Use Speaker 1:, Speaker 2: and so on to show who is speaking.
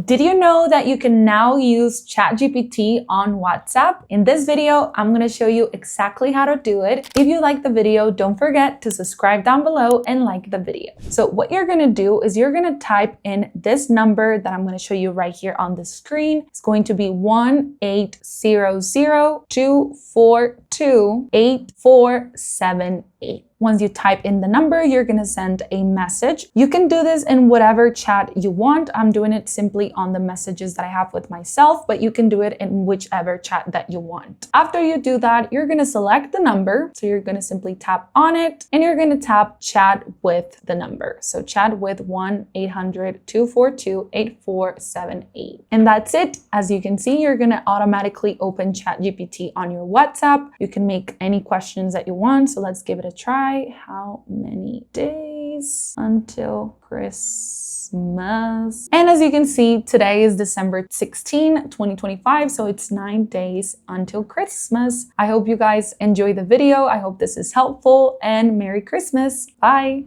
Speaker 1: Did you know that you can now use ChatGPT on WhatsApp? In this video, I'm going to show you exactly how to do it. If you like the video, don't forget to subscribe down below and like the video. So what you're going to do is you're going to type in this number that I'm going to show you right here on the screen. It's going to be 1-800-242-8478. Once you type in the number, you're going to send a message. You can do this in whatever chat you want. I'm doing it simply on the messages that I have with myself, but you can do it in whichever chat that you want. After you do that, you're going to select the number. So you're going to simply tap on it and you're going to tap chat with the number. So chat with 1-800-242-8478. And that's it. As you can see, you're going to automatically open ChatGPT on your WhatsApp. You can make any questions that you want. So let's give it a try. How many days until Christmas? And as you can see, today is December 16, 2025, so it's 9 days until Christmas. I hope you guys enjoy the video. I hope this is helpful, and Merry Christmas. Bye.